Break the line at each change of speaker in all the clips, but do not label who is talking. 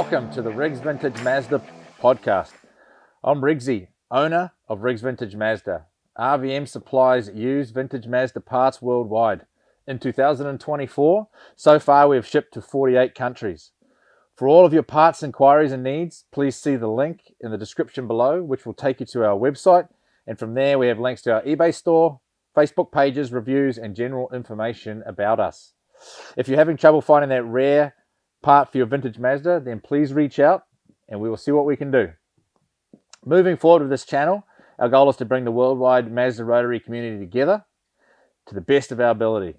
Welcome to the Riggs Vintage Mazda podcast. I'm Riggsy, owner of Riggs Vintage Mazda. RVM supplies used vintage Mazda parts worldwide. In 2024, so far we have shipped to 48 countries. For all of your parts inquiries and needs, please see the link in the description below, which will take you to our website. And from there, we have links to our eBay store, Facebook pages, reviews, and general information about us. If you're having trouble finding that rare part for your vintage Mazda, then please reach out and we will see what we can do. Moving forward with this channel, our goal is to bring the worldwide Mazda Rotary community together to the best of our ability.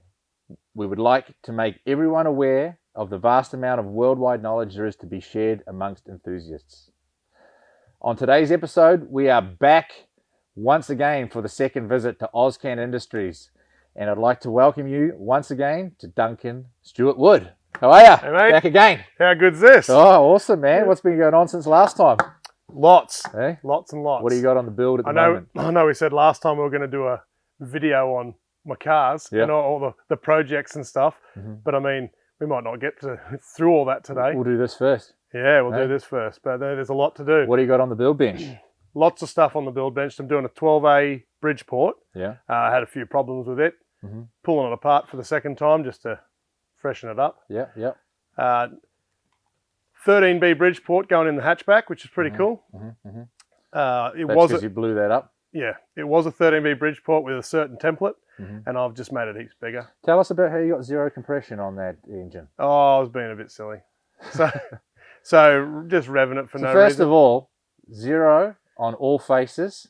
We would like to make everyone aware of the vast amount of worldwide knowledge there is to be shared amongst enthusiasts. On today's episode, we are back once again for the second visit to AUSCAN Industries, and I'd like to welcome you once again to Duncan Stewart Wood. How are you?
Hey, mate.
Back again.
How good's this?
Oh, awesome, man. What's been going on since last time?
Lots.
Hey?
Lots and lots.
What do you got on the build at the moment?
I know we said last time we were going to do a video on my cars and all the projects and stuff, but I mean, we might not get through all that today.
We'll do this first.
Yeah, we'll do this first, but there's a lot to do.
What do you got on the build bench?
Lots of stuff on the build bench. I'm doing a 12A Bridgeport.
Yeah.
I had a few problems with it. Pulling it apart for the second time just to freshen it up.
Yeah, yeah.
13B Bridgeport going in the hatchback, which is pretty cool.
That's because you blew that up.
Yeah, it was a 13B Bridgeport with a certain template, and I've just made it heaps bigger.
Tell us about how you got zero compression on that engine.
Oh, I was being a bit silly. So just revving it for no reason.
First of all, zero on all faces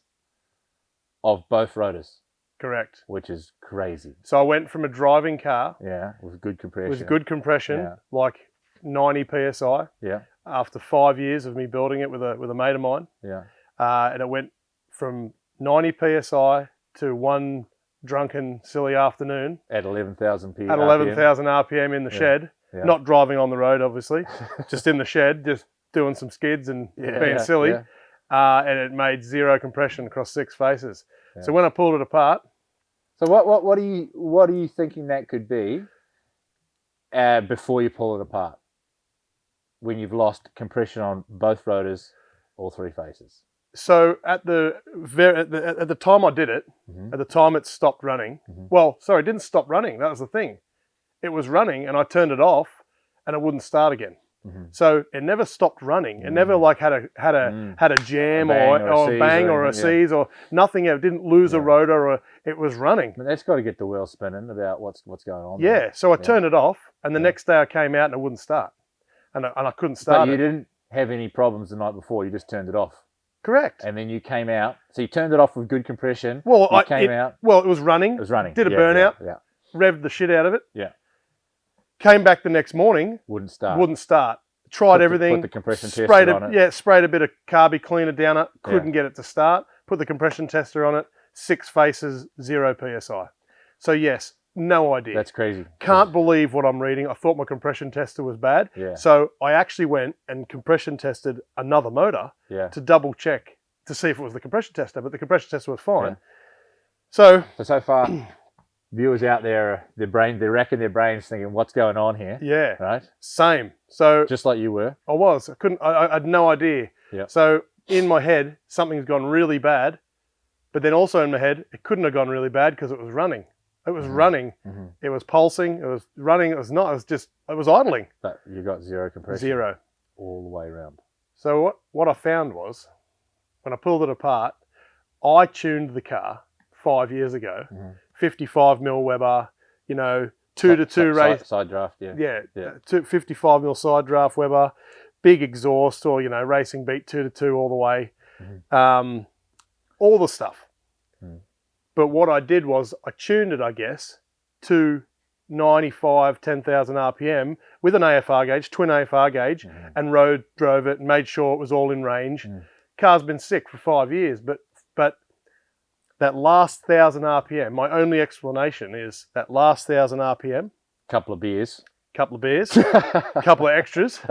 of both rotors.
Correct.
Which is crazy.
So I went from a driving car.
Yeah, with good compression.
With good compression, like 90 PSI.
Yeah.
After 5 years of me building it with a mate of mine.
Yeah.
And it went from 90 PSI to one drunken, silly afternoon.
At 11,000 RPM.
At 11,000 RPM in the shed.
Yeah.
Not driving on the road, obviously. Just in the shed, just doing some skids and being silly.
Yeah.
And it made zero compression across 6 faces. Yeah. So when I pulled it apart.
So what are you thinking that could be before you pull it apart? When you've lost compression on both rotors, all 3 faces.
So at the time I did it, at the time it stopped running. Well, sorry, it didn't stop running. That was the thing. It was running, and I turned it off, and it wouldn't start again. So it never stopped running. It never like had a jam or a bang or a seize or nothing. It didn't lose a rotor, or it was running.
But that's got to get the wheel spinning about what's going on.
Yeah.
There.
So I turned it off, and the next day I came out and it wouldn't start, and I couldn't start.
But you didn't have any problems the night before. You just turned it off.
Correct.
And then you came out. So you turned it off with good compression.
Well,
it came out.
Well, it was running.
It was running.
Did a burnout.
Yeah.
Revved the shit out of it.
Yeah.
Came back the next morning.
Wouldn't start.
Wouldn't start. Tried everything.
Put the compression tester on it.
Yeah, sprayed a bit of carby cleaner down it. Couldn't get it to start. Put the compression tester on it. 6 faces, 0 PSI. So yes, no idea.
That's crazy.
Can't believe what I'm reading. I thought my compression tester was bad.
Yeah.
So I actually went and compression tested another motor to double check to see if it was the compression tester, but the compression tester was fine. Yeah.
So far, viewers out there, they're racking their brains thinking, what's going on here?
Yeah.
Right?
Same. So
just like you were.
I had no idea.
Yeah.
So in my head, something's gone really bad, but then also in my head, it couldn't have gone really bad because it was running. It was running. It was pulsing. It was running. It was not. It was idling.
But you got zero compression.
Zero.
All the way around.
So what I found was, when I pulled it apart, I tuned the car 5 years ago, 55 mil Weber, 2-to-2 race.
Side draft, yeah.
55 mil side draft Weber, big exhaust or, racing beat 2-to-2 all the way, all the stuff. But what I did was I tuned it, I guess, to 95, 10,000 RPM with an AFR gauge, twin AFR gauge, and drove it and made sure it was all in range. Car's been sick for 5 years, but that last 1,000 RPM, my only explanation is that last 1,000 RPM.
Couple of beers.
Couple of extras.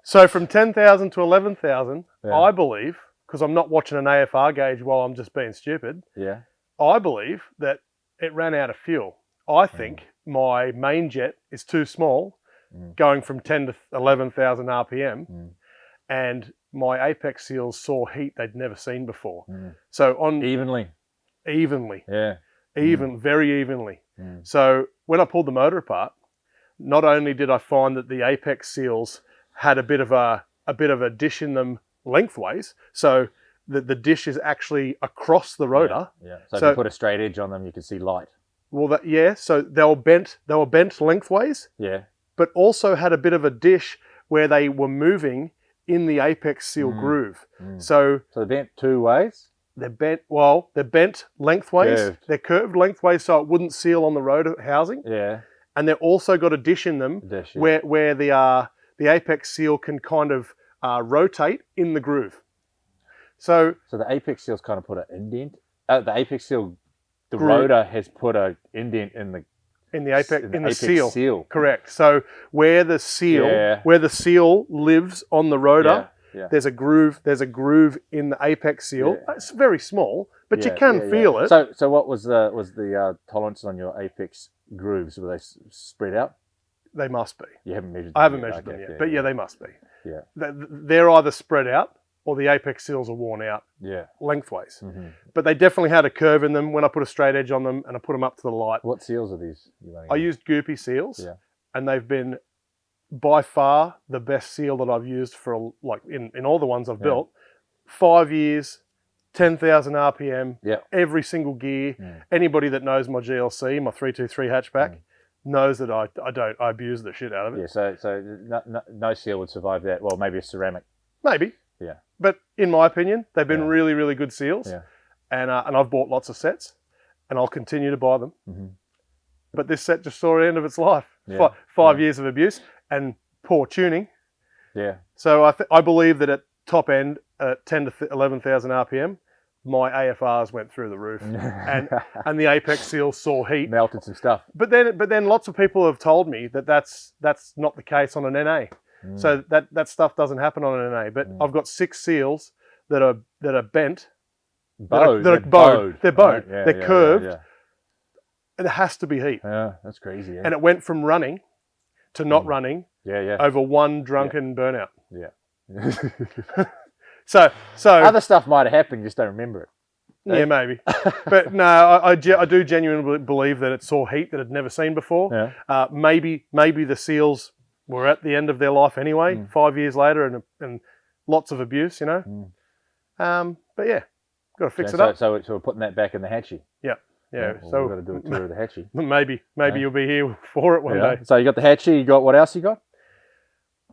So from 10,000 to 11,000, I believe, because I'm not watching an AFR gauge while I'm just being stupid.
Yeah.
I believe that it ran out of fuel. I think my main jet is too small going from 10 to 11,000 RPM, and my apex seals saw heat they'd never seen before. So on
Evenly.
Yeah.
Mm.
Very evenly. So when I pulled the motor apart, not only did I find that the apex seals had a bit of a dish in them lengthways, so the dish is actually across the rotor.
Yeah. So if you put a straight edge on them, you can see light.
Well, so they were bent lengthways.
Yeah.
But also had a bit of a dish where they were moving in the apex seal groove. So
they're bent two ways?
They're bent lengthways.
Curved.
They're curved lengthways so it wouldn't seal on the rotor housing.
Yeah.
And they've also got a dish in them where the apex seal can kind of rotate in the groove. So
the apex seal's kind of put an indent. The apex seal, the rotor has put an indent in the
seal. Correct. So where the seal lives on the rotor, there's a groove in the apex seal. It's very small, but you can feel it.
So what was the tolerance on your apex grooves? Were they spread out?
They must be.
You haven't measured them.
I haven't measured them yet, but they must be.
Yeah.
They're either spread out or the apex seals are worn out lengthways. But they definitely had a curve in them when I put a straight edge on them and I put them up to the light.
What seals are these?
I used Goopy seals, and they've been by far the best seal that I've used for in all the ones I've built. 5 years, 10,000 RPM, every single gear. Anybody that knows my GLC, my 323 hatchback, knows that I abuse the shit out of it.
Yeah, so no seal would survive that. Well, maybe a ceramic.
Maybe.
Yeah.
But in my opinion, they've been really, really good seals.
Yeah.
And I've bought lots of sets, and I'll continue to buy them. But this set just saw the end of its life.
Yeah.
5 years of abuse and poor tuning.
Yeah.
So I believe that at top end, at 10 to 11,000 RPM, my AFRs went through the roof, and the apex seal saw heat,
melted some stuff.
But then lots of people have told me that that's not the case on an NA. So that stuff doesn't happen on an NA. But I've got 6 seals that are bent,
bowed.
They're bowed.
Right.
They're curved. It has to be heat.
Yeah, that's crazy. Yeah.
And it went from running to not running. Over one drunken burnout.
Yeah.
So
other stuff might have happened, you just don't remember it.
Yeah, maybe. But no, I do genuinely believe that it saw heat that I'd never seen before.
Yeah.
Maybe the seals were at the end of their life anyway, 5 years later, and lots of abuse, But yeah, got to fix it up.
So we're putting that back in the hatchie.
Yeah.
Well, so we've got to do a tour of the hatchie.
Maybe you'll be here for it one day.
So you got the hatchie. You got what else you got?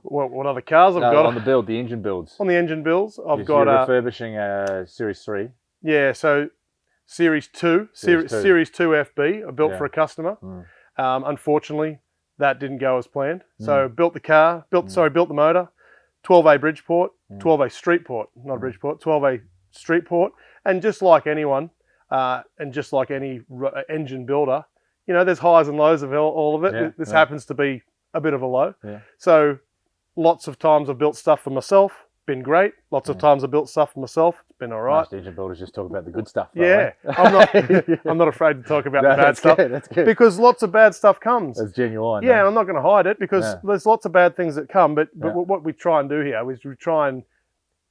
What other cars I've got?
On the engine builds.
On the engine builds, I've got...
You're refurbishing Series 3.
Yeah, so Series 2 FB, I built for a customer. Unfortunately, that didn't go as planned. So built the motor, 12A Bridgeport, 12A Streetport, not Bridgeport, 12A Streetport. And just like anyone, and just like any engine builder, there's highs and lows of all of it. This happens to be a bit of a low.
Yeah.
So lots of times I've built stuff for myself, been great. Lots of times I've built stuff for myself, it's been all right.
Most engine builders just talk about the good stuff.
I'm not afraid to talk about the bad stuff.
That's good.
Because lots of bad stuff comes.
That's genuine.
Yeah, and I'm not going to hide it because there's lots of bad things that come. But what we try and do here is we try and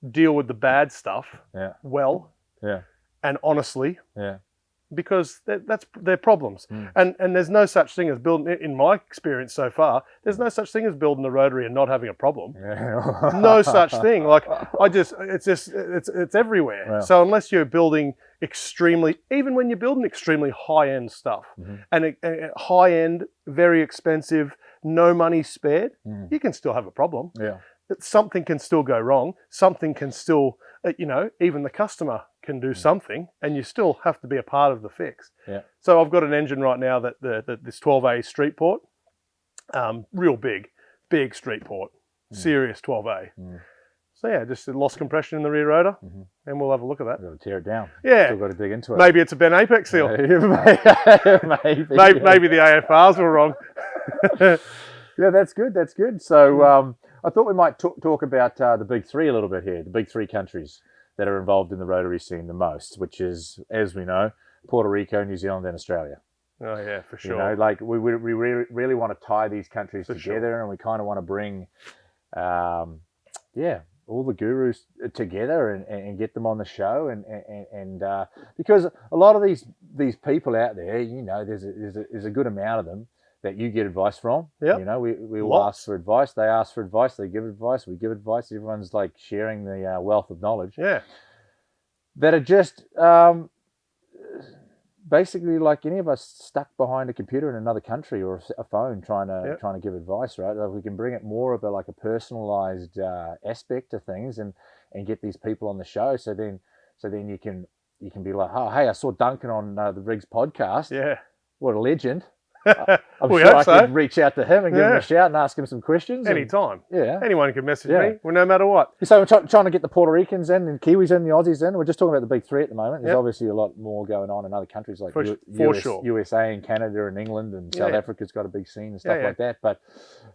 deal with the bad stuff well and honestly.
Yeah.
Because they're problems. And there's no such thing as building, in my experience so far, there's no such thing as building a rotary and not having a problem. No such thing. Like it's everywhere.
Yeah.
So unless you're building even when you're building extremely high-end stuff and high-end, very expensive, no money spared, you can still have a problem.
Yeah.
Something can still go wrong. Something can still, even the customer can do something, and you still have to be a part of the fix.
Yeah.
So I've got an engine right now that this 12A Streetport, real big Streetport, serious 12A. So yeah, just lost compression in the rear rotor, and we'll have a look at that.
We've got to tear it down.
Yeah.
Still got to dig into it.
Maybe it's a Ben Apex seal.
Maybe.
Maybe the AFRs were wrong.
Yeah, that's good. That's good. So I thought we might talk about the big three a little bit here, the big 3 countries that are involved in the rotary scene the most, which is, as we know, Puerto Rico, New Zealand, and Australia.
Oh yeah, for sure.
You know, like we really want to tie these countries
For
together,
sure.
and we kind of want to bring, all the gurus together and get them on the show, and because a lot of these people out there, you know, there's a good amount of them that you get advice from.
Yep.
You know, we all
Lots.
ask for advice. They ask for advice. They give advice. We give advice. Everyone's like sharing the wealth of knowledge.
Yeah.
That are just basically like any of us stuck behind a computer in another country or a phone trying to give advice, right? Like we can bring it more of a personalized aspect to things and get these people on the show. So then you can be like, oh, hey, I saw Duncan on the Riggs podcast.
Yeah.
What a legend. I'm
We
sure
hope
I
so.
could reach out to him and give him
Yeah.
a shout and ask him some questions.
Anytime.
Yeah.
Anyone can message
Yeah.
me, well, no matter what.
So we're trying to get the Puerto Ricans in and Kiwis in, the Aussies in. We're just talking about the big three at the moment. There's
Yep.
obviously a lot more going on in other countries like
For sure.
USA and Canada and England, and South
Yeah.
Africa's got a big scene and stuff
Yeah.
like that. But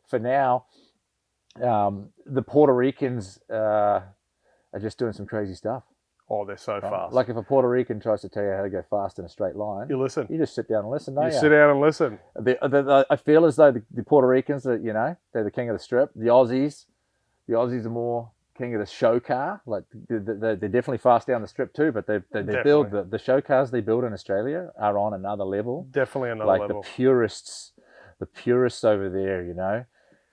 for now, the Puerto Ricans are just doing some crazy stuff.
Oh, they're so
Right?
fast.
Like if a Puerto Rican tries to tell you how to go fast in a straight line,
you listen.
you just sit down and listen, don't
You
you?
sit down and listen.
I feel as though the Puerto Ricans are, you know, they're the king of the strip. The Aussies are more king of the show car. Like they're definitely fast down the strip too, but they build the show cars they build in Australia are on another level.
Definitely another
Like
level.
the purists over there, you know,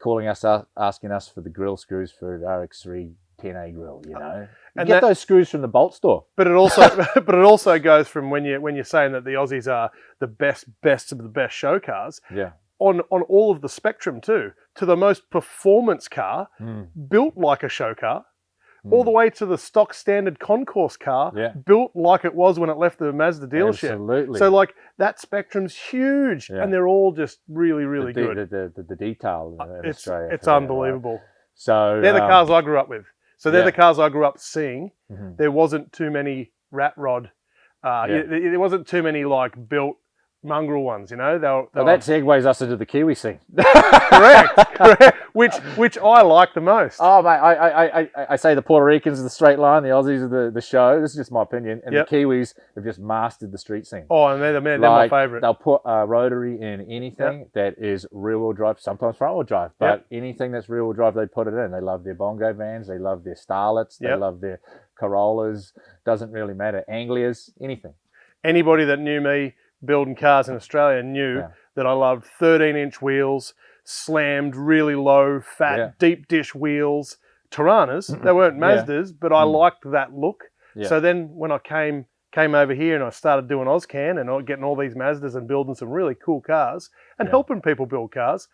calling us asking us for the grill screws for RX3 10A grill, you know.
And
Get those screws from the Bolt store.
But it also goes from when you're saying that the Aussies are the best of the best show cars.
Yeah.
On all of the spectrum too, to the most performance car built like a show car, all the way to the stock standard concourse car built like it was when it left the Mazda dealership.
Absolutely.
So like that spectrum's huge,
Yeah.
and they're all just really good.
The detail in Australia.
It's
for that,
unbelievable.
right? So
They're the cars I grew up with. So they're
Yeah.
the cars I grew up seeing.
Mhm.
There wasn't too many rat rod. There wasn't too many like built mongrel ones. You know,
Well, that segues us into the Kiwi scene.
correct. Which I like the most.
Oh, mate, I say the Puerto Ricans are the straight line, the Aussies are the show. This is just my opinion. And
Yep.
the Kiwis have just mastered the street scene.
Oh, and they're my favourite.
They'll put a rotary in anything that is rear-wheel drive, sometimes front-wheel drive, but anything that's rear-wheel drive, they put it in. They love their bongo vans, they love their Starlets, they love their Corollas, doesn't really matter, Anglias, anything.
Anybody that knew me building cars in Australia knew that I loved 13-inch wheels, slammed really low, fat, deep dish wheels, Tiranas. They weren't Mazdas, but I liked that look.
Yeah.
So then when I came over here and I started doing AUSCAN and getting all these Mazdas and building some really cool cars and helping people build cars,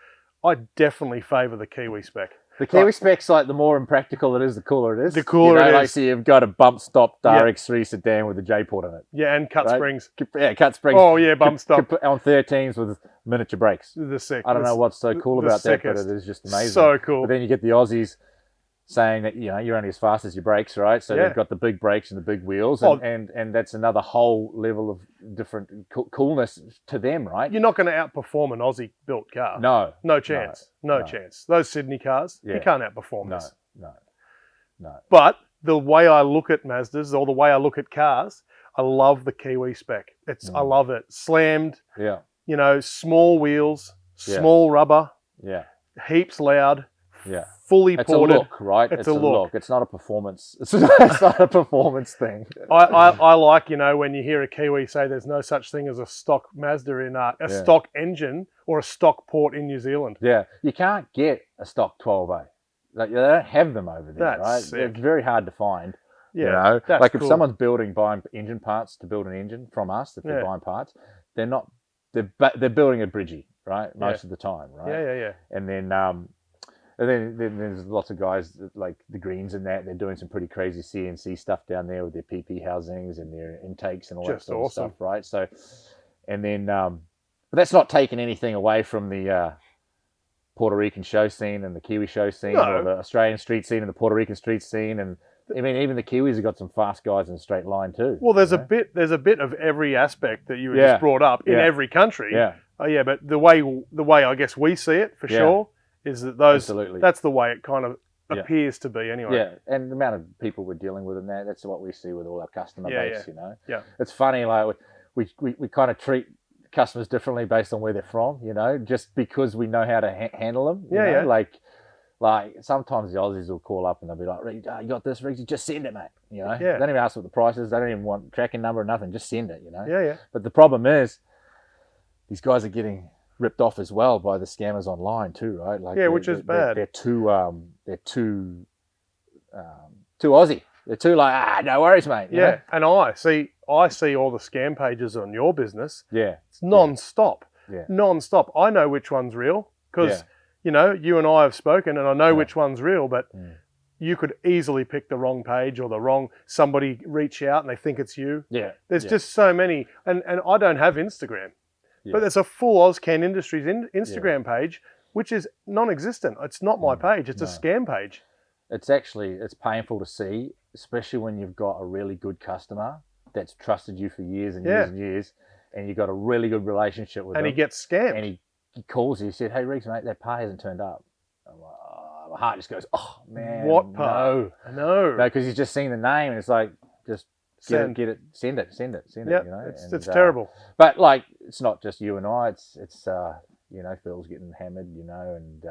I definitely favour the Kiwi spec.
The Kiwi spec's like the more impractical it is, the cooler it is.
The cooler it
like,
is.
so you've got a bump-stopped RX3 sedan with a J-port in it.
Yeah, and cut springs.
Yeah, cut springs.
Oh, yeah, bump stop.
On 13s with miniature brakes.
The sick.
I don't know what's so cool about that, but
sickest.
it is just amazing.
So cool.
But then you get the Aussies saying that, you know, you're only as fast as your brakes, right? So they've got the big brakes and the big wheels, and that's another whole level of different coolness to them, right?
You're not going to outperform an Aussie-built car.
No.
No chance. No chance. Those Sydney cars, you can't outperform this.
No.
But the way I look at Mazdas or the way I look at cars, I love the Kiwi spec. I love it. Slammed, you know, small wheels, small rubber, heaps loud, fully
it's
ported.
a look, right?
It's a look.
It's not a performance. It's not a performance thing.
I like, you know, when you hear a Kiwi say there's no such thing as a stock Mazda in a stock engine or a stock port in New Zealand.
Yeah, you can't get a stock 12A. Like, they don't have them over there,
That's
right?
sick.
It's very hard to find.
Yeah,
you know,
that's
like if
cool.
someone's buying engine parts to build an engine from us, if they're buying parts, they're not. They're building a Bridgie, right? Most of the time, right?
Yeah.
And then there's lots of guys like the Greens and that. They're doing some pretty crazy CNC stuff down there with their PP housings and their intakes and all that sort of stuff, right? So, and then, but that's not taking anything away from the Puerto Rican show scene and the Kiwi show scene, or the Australian street scene and the Puerto Rican street scene, and I mean even the Kiwis have got some fast guys in a straight line too.
Well, there's a bit of every aspect that you just brought up in every country.
Yeah.
Oh yeah, but the way I guess we see it for sure is that that's the way it kind of appears to be anyway.
Yeah, and the amount of people we're dealing with in that's what we see with all our customer base, you know.
Yeah.
It's funny, like we kind of treat customers differently based on where they're from, just because we know how to handle them. You know? Like sometimes the Aussies will call up and they'll be like, you got this, Riggsy, just send it, mate. They don't even ask what the price is. They don't even want tracking number or nothing. Just send it, But the problem is these guys are getting ripped off as well by the scammers online too, right? Like
which is bad.
They're too Aussie. They're too like, no worries, mate.
And I see all the scam pages on your business.
Yeah.
It's non-stop.
Yeah.
Non-stop. I know which one's real because, you and I have spoken and I know which one's real, but you could easily pick the wrong page or somebody reach out and they think it's you.
Yeah.
There's just so many. And I don't have Instagram, but there's a full AUSCAN Industries Instagram page, which is non-existent. It's not my page. It's a scam page.
It's painful to see, especially when you've got a really good customer that's trusted you for years and years and years, and you've got a really good relationship with him.
And he gets scammed.
And he calls you, he said, hey, Riggs, mate, that part hasn't turned up. I'm like, my heart just goes, oh, man.
What part? No,
because he's just seen the name, and it's like, just send it.
It's terrible.
But, like, it's not just you and I. It's Phil's getting hammered, and...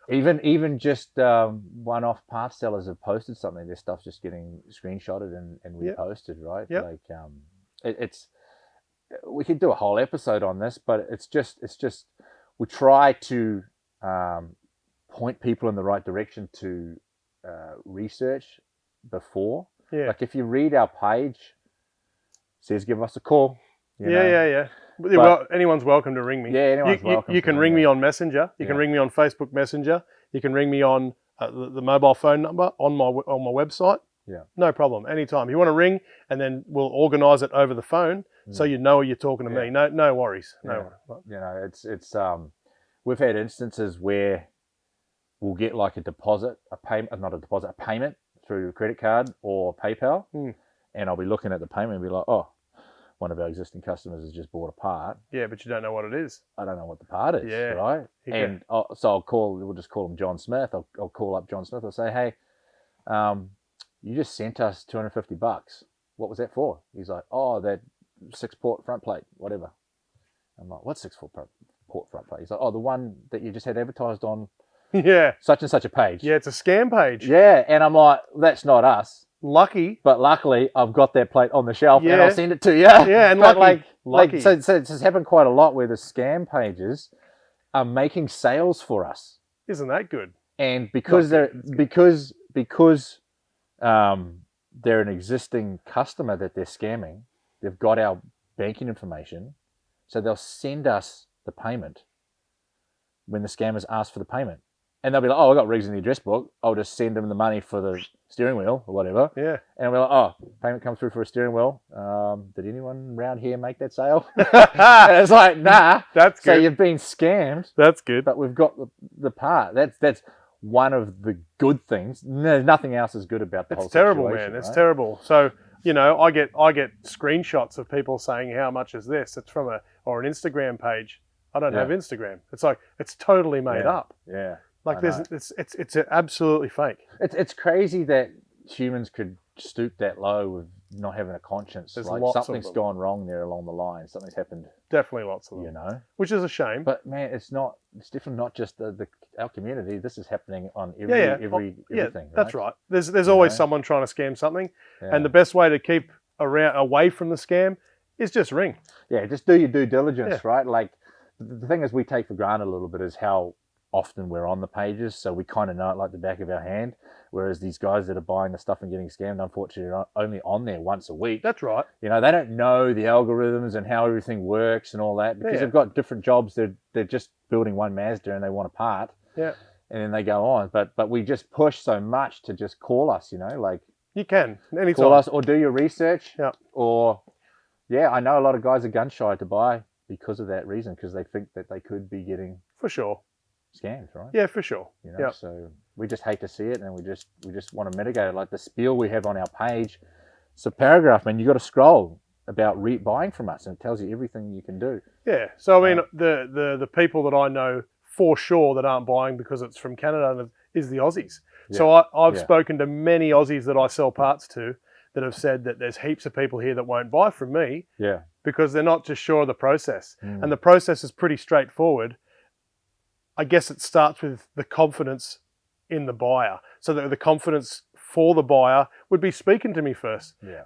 Even just one-off parts sellers have posted something. Their stuff's just getting screenshotted and reposted, right?
Yep.
Like we could do a whole episode on this, but it's just we try to point people in the right direction to research before.
Yeah.
Like if you read our page, it says give us a call.
Anyone's welcome to ring me.
Yeah, anyone's welcome.
You can ring me on Messenger. You can ring me on Facebook Messenger. You can ring me on the mobile phone number on my website.
Yeah,
no problem. Anytime you want to ring, and then we'll organise it over the phone, so you know you're talking to me. No worries. No worries.
It's we've had instances where we'll get like a payment through credit card or PayPal, and I'll be looking at the payment and be like, oh, one of our existing customers has just bought a part.
Yeah, but you don't know what it is.
I don't know what the part is, right? And so we'll just call him John Smith. I'll call up John Smith. I'll say, hey, you just sent us $250. What was that for? He's like, oh, that 6-port front plate, whatever. I'm like, what 6-port front plate? He's like, oh, the one that you just had advertised on such and such a page.
Yeah, it's a scam page.
Yeah, and I'm like, that's not us.
But
luckily, I've got that plate on the shelf and I'll send it to you.
Yeah, and lucky.
So it's happened quite a lot where the scam pages are making sales for us.
Isn't that good?
And because they're an existing customer that they're scamming, they've got our banking information, so they'll send us the payment when the scammers ask for the payment. And they'll be like, oh, I got Riggs in the address book. I'll just send them the money for the steering wheel or whatever.
Yeah.
And we're like, oh, payment comes through for a steering wheel. Did anyone around here make that sale? And it's like, nah.
That's good.
So you've been scammed.
That's good.
But we've got the part. That's one of the good things. Nothing else is good about the whole situation.
It's terrible, man. It's terrible. So, I get screenshots of people saying, how much is this? It's from an Instagram page. I don't have Instagram. It's like, it's totally made up.
Yeah.
Like it's absolutely fake.
It's crazy that humans could stoop that low with not having a conscience.
There's
like something's gone wrong there along the line. Something's happened.
Definitely lots of them. Which is a shame.
But man, it's definitely not just our community. This is happening on everything.
Yeah, that's right. There's always someone trying to scam something, and the best way to keep away from the scam is just ring.
Yeah, just do your due diligence, right? Like the thing is, we take for granted a little bit is how often we're on the pages, so we kind of know it like the back of our hand, whereas these guys that are buying the stuff and getting scammed, unfortunately, are only on there once a week.
That's right.
They don't know the algorithms and how everything works and all that, because they've got different jobs. They're just building one Mazda and they want a part, and then they go on. But we just push so much to just call us, like
you can anytime.
Call us or do your research,
or
I know a lot of guys are gun shy to buy because of that reason, because they think that they could be getting scams, right?
Yeah, for sure.
So we just hate to see it, and we just want to mitigate it. Like the spiel we have on our page, it's a paragraph, man. You got to scroll about buying from us, and it tells you everything you can do.
Yeah. So I mean, the people that I know for sure that aren't buying because it's from Canada is the Aussies. Yeah. So I've spoken to many Aussies that I sell parts to that have said that there's heaps of people here that won't buy from me.
Yeah.
because they're not just sure of the process. And the process is pretty straightforward. I guess it starts with the confidence in the buyer. So that the confidence for the buyer would be speaking to me first.
Yeah.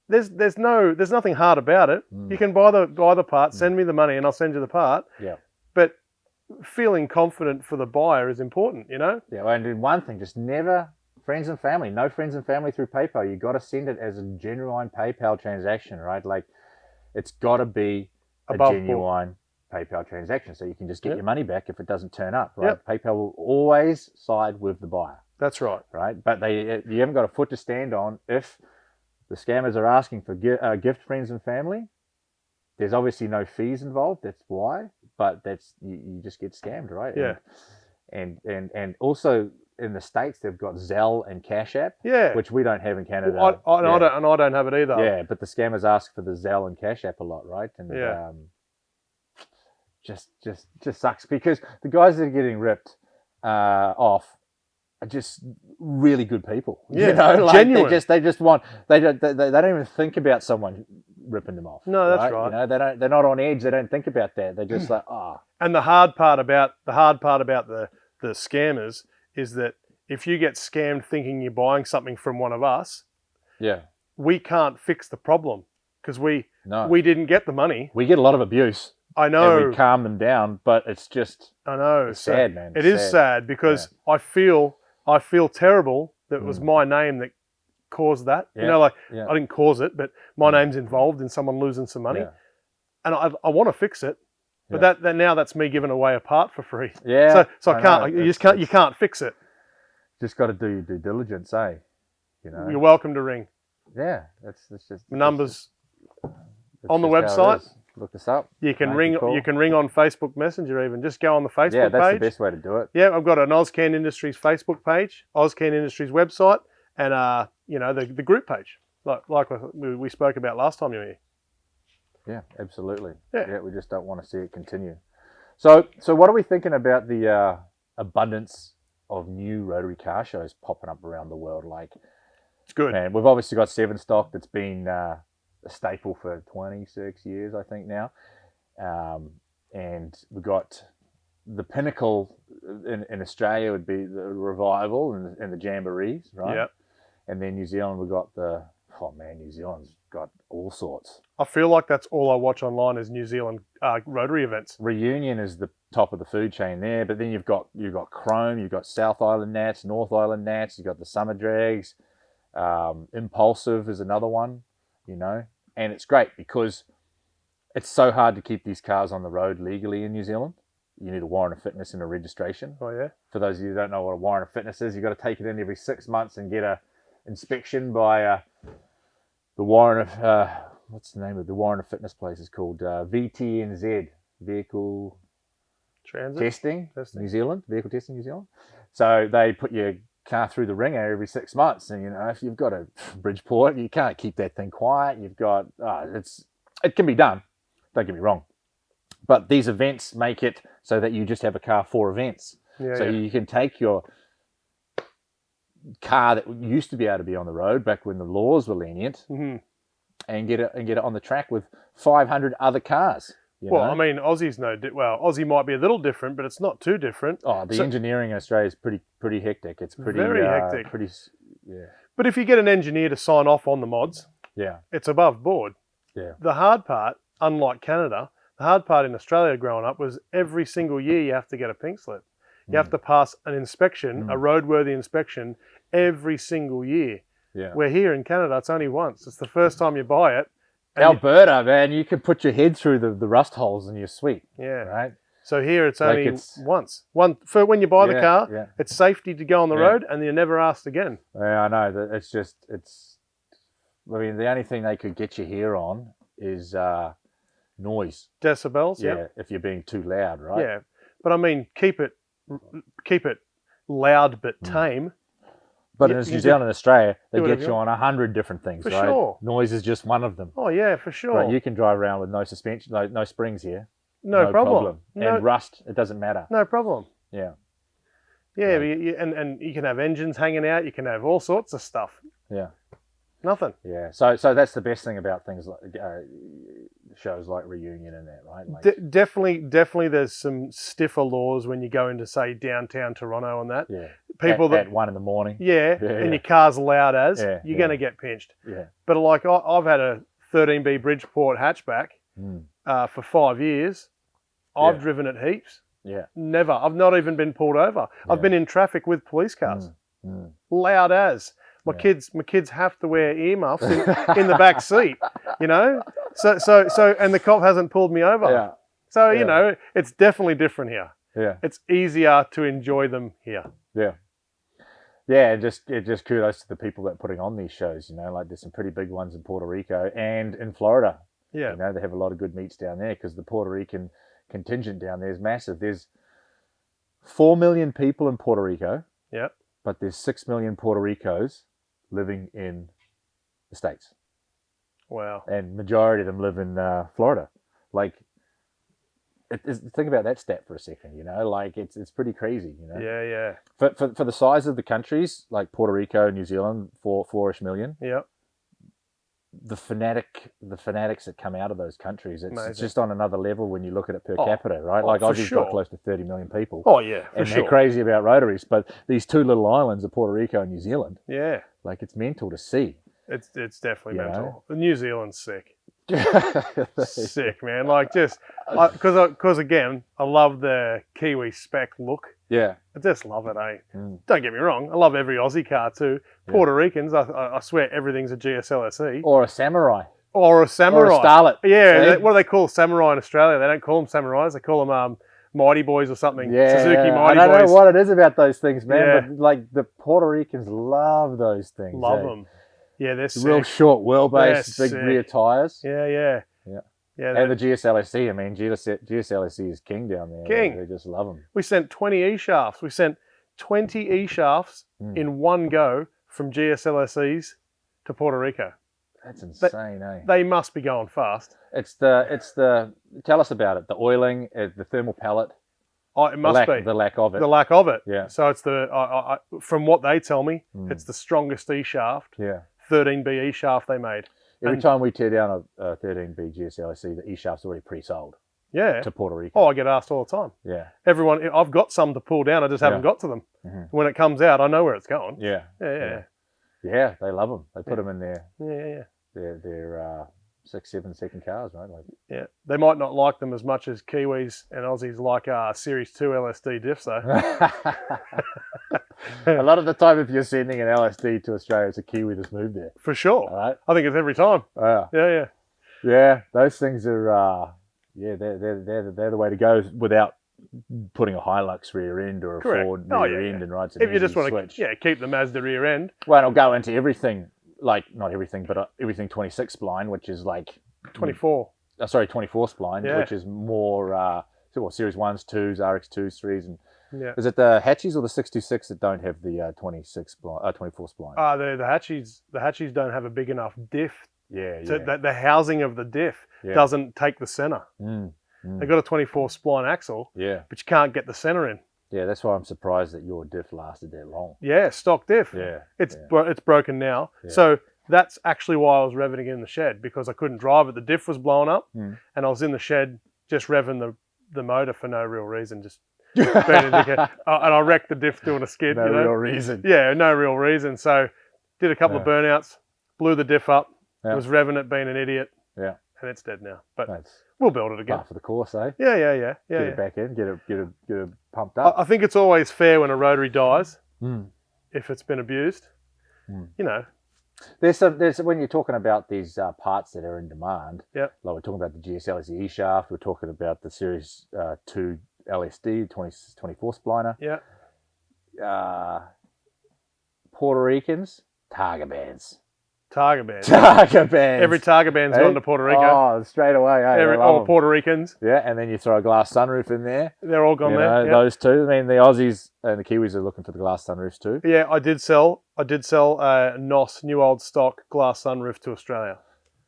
There's nothing hard about it. You can buy the part, send me the money, and I'll send you the part.
Yeah.
But feeling confident for the buyer is important, you know?
Yeah, and then one thing, just never friends and family. No friends and family through PayPal. You got to send it as a genuine PayPal transaction, right? Like, it's got to be
Above
a genuine PayPal transaction, so you can just get
Yep.
your money back if it doesn't turn up, right?
Yep.
PayPal will always side with the buyer,
That's right.
right? But you haven't got a foot to stand on if the scammers are asking for gift friends and family. There's obviously no fees involved. That's why, but you just get scammed, right?
Yeah.
And also in the States they've got Zelle and Cash App,
Yeah.
which we don't have in Canada.
Well, I don't have it either.
Yeah, but the scammers ask for the Zelle and Cash App a lot, right? And
Yeah.
just sucks because the guys that are getting ripped off are just really good people.
Yeah,
you know, like
genuine.
they don't even think about someone ripping them off.
No, that's right.
You know, they're not on edge. They don't think about that. They're just like,
And the hard part about the scammers is that if you get scammed thinking you're buying something from one of us,
yeah,
we can't fix the problem because we
no,
didn't get the money.
we get a lot of abuse.
I know.
And we calm them down, but it's just
I know.
it's sad, man.
It is sad because I feel terrible that it was my name that caused that.
Yeah.
You know, like
Yeah.
I didn't cause it, but my name's involved in someone losing some money,
Yeah.
and I want to fix it. But that that's me giving away a part for free.
Yeah.
So I can't. You can't fix it.
Just got to do your due diligence, eh? You know.
You're welcome to ring.
Yeah, that's just
The numbers
that's
on the
just how it
website.
is. Look this up.
You can
Make
ring.
a call.
You can ring on Facebook Messenger. Even just go on the Facebook
Yeah, that's
page.
the best way to do it.
Yeah, I've got an AUSCAN Industries Facebook page, AUSCAN Industries website, and the group page, like we spoke about last time you were here.
Yeah, absolutely.
Yeah.
We just don't want to see it continue. So what are we thinking about the abundance of new rotary car shows popping up around the world? Like,
It's good.
man, we've obviously got 7 Stock that's been a staple for 26 years, I think now, and we've got the pinnacle in Australia would be the Revival and the Jamborees, right?
Yep.
And then New Zealand, we've got New Zealand's got all sorts.
I feel like that's all I watch online is New Zealand Rotary events.
Reunion is the top of the food chain there, but then you've got Chrome, you've got South Island Nats, North Island Nats, you've got the Summer Drags, Impulsive is another one, you know, and it's great because it's so hard to keep these cars on the road legally in New Zealand. You need a warrant of fitness and a registration.
Oh yeah.
For those of you who don't know what a warrant of fitness is, you've got to take it in every 6 months and get a inspection by the warrant of what's the name of the warrant of fitness place is called VTNZ, Vehicle
Transit
Testing New Zealand, Vehicle Testing New Zealand. So they put your car through the ringer every 6 months, and you know, if you've got a Bridgeport, you can't keep that thing quiet. You've got it can be done, don't get me wrong, but these events make it so that you just have a car for events.
Yeah,
You can take your car that used to be able to be on the road back when the laws were lenient, and get it on the track with 500 other cars.
Well, I mean, Aussie's Aussie might be a little different, but it's not too different.
Oh, the engineering in Australia is pretty hectic. It's pretty
very hectic.
Yeah.
But if you get an engineer to sign off on the mods,
Yeah.
it's above board.
Yeah.
The hard part, unlike Canada, the hard part in Australia growing up was every single year you have to get a pink slip. You have to pass an inspection, a roadworthy inspection, every single year.
Yeah.
Where here in Canada, it's only once. It's the first time you buy it. and
Alberta, man, you can put your head through the rust holes and you're sweet.
Yeah.
Right?
So here it's
Like
only once. For when you buy the car,
yeah.
it's safety to go on the road, and you're never asked again.
Yeah, I know. I mean, the only thing they could get you here on is noise.
Decibels,
Yeah, if you're being too loud, right?
Yeah, but I mean, keep it loud but tame.
But
You-
in
you
New
do-
Zealand and Australia, they
do
get
whatever
you
you
on 100 different things,
For
right?
sure.
Noise is just one of them.
Oh yeah, for sure.
Right, you can drive around with no suspension, no springs here.
no problem. No,
And rust, it doesn't matter.
no problem.
Yeah.
Yeah, but and you can have engines hanging out. You can have all sorts of stuff.
Yeah.
Nothing.
Yeah. So that's the best thing about things like shows like Reunion and that, right? Like,
Definitely there's some stiffer laws when you go into, say, downtown Toronto and that.
yeah.
People
at 1 a.m.
and your car's loud as,
Yeah,
you're going to get pinched.
Yeah.
But like I've had a 13B Bridgeport hatchback for 5 years. I've driven it heaps.
Yeah.
Never. I've not even been pulled over. I've been in traffic with police cars. Loud as. My kids have to wear earmuffs in the back seat, you know. So and the cop hasn't pulled me over.
Yeah.
So you know, it's definitely different here.
Yeah.
It's easier to enjoy them here.
Yeah. Yeah, and just kudos to the people that are putting on these shows. You know, like there's some pretty big ones in Puerto Rico and in Florida.
Yeah.
You know, they have a lot of good meets down there because the Puerto Rican contingent down there is massive. There's 4 million people in Puerto Rico.
Yeah.
But there's 6 million Puerto Ricos living in the States.
Wow.
And majority of them live in Florida. Like, think about that stat for a second, you know? Like, it's pretty crazy, you know?
Yeah.
For the size of the countries, like Puerto Rico, New Zealand, 4-ish million.
Yeah.
The fanatics that come out of those countries, it's just on another level when you look at it per capita, right? Like Aussie's got close to 30 million people.
Oh yeah,
and they're crazy about rotaries, but these two little islands of Puerto Rico and New Zealand, like it's mental to see.
It's definitely mental.
Know?
The New Zealand's sick. Sick, man. Like because again, I love the Kiwi spec look.
Yeah.
I just love it, eh? Don't get me wrong. I love every Aussie car too. Puerto Ricans, I swear everything's a GSLSE.
Or a Samurai.
Or a Samurai.
Or a Starlet.
Yeah. What do they call Samurai in Australia? They don't call them Samurais. They call them Mighty Boys or something.
Yeah.
Suzuki Mighty Boys.
I don't know what it is about those things, man. But like the Puerto Ricans love those things.
Love them. Yeah, they're sick.
Real short wheelbase, big rear tyres.
Yeah.
And the GSLSE, I mean, GSLSE is king down there.
King.
They just love them.
We sent 20 E-shafts. We sent 20 E-shafts in one go from GSLSEs to Puerto Rico.
That's insane, eh?
They must be going fast.
It's the tell us about it. The oiling, the thermal pallet.
Oh, it must be.
The lack of it.
The lack of it.
Yeah.
So it's from what they tell me, it's the strongest E-shaft.
Yeah.
13B E-shaft they made.
Every time we tear down a 13B GSLSE, the E-shaft's already pre-sold.
Yeah.
To Puerto Rico.
Oh, I get asked all the time.
Yeah.
Everyone, I've got some to pull down. I just haven't got to them. When it comes out, I know where it's going.
Yeah. Yeah, they love them. They put them in their 6-7 second cars, right? Like,
yeah, they might not like them as much as Kiwis and Aussies like Series 2 LSD diffs, though.
A lot of the time, if you're sending an LSD to Australia, it's a Kiwi that's moved there.
For sure.
All right?
I think it's every time. Yeah.
Yeah, those things are, they're the way to go without putting a Hilux rear end or a Ford rear end, and right.
If you just want to, keep the Mazda rear end.
Well, it'll go into everything. Like, not everything, but everything 26 spline, which is like
24.
24 spline, which is more Series 1s, 2s, RX2s, 3s, and is it the Hatchies or the 626 that don't have the 24 spline?
The Hatchies don't have a big enough diff.
So
the housing of the diff doesn't take the center. They've got a 24 spline axle, but you can't get the center in.
Yeah, that's why I'm surprised that your diff lasted that long.
Yeah, stock diff.
Yeah.
It's broken now. Yeah. So that's actually why I was revving it in the shed, because I couldn't drive it. The diff was blown up, and I was in the shed just revving the motor for no real reason, just and I wrecked the diff doing a skid.
No real reason.
Yeah, no real reason. So did a couple of burnouts, blew the diff up, was revving it, being an idiot.
Yeah.
And it's dead now. But we'll build it again.
Par for the course, eh?
Yeah.
Get it back in, get it pumped up.
I think it's always fair when a rotary dies, if it's been abused. You know.
There's when you're talking about these parts that are in demand.
Like
we're talking about the GSLSE E-shaft. We're talking about the Series 2 LSD 24 spliner.
Yeah.
Puerto Ricans, Targa bands.
Targa bands. Every Targa band's gone to Puerto Rico.
Oh, straight away.
All Puerto Ricans.
Yeah, and then you throw a glass sunroof in there.
They're all gone there.
Those two. I mean, the Aussies and the Kiwis are looking for the glass sunroofs too.
Yeah, I did sell a NOS, new old stock glass sunroof to Australia.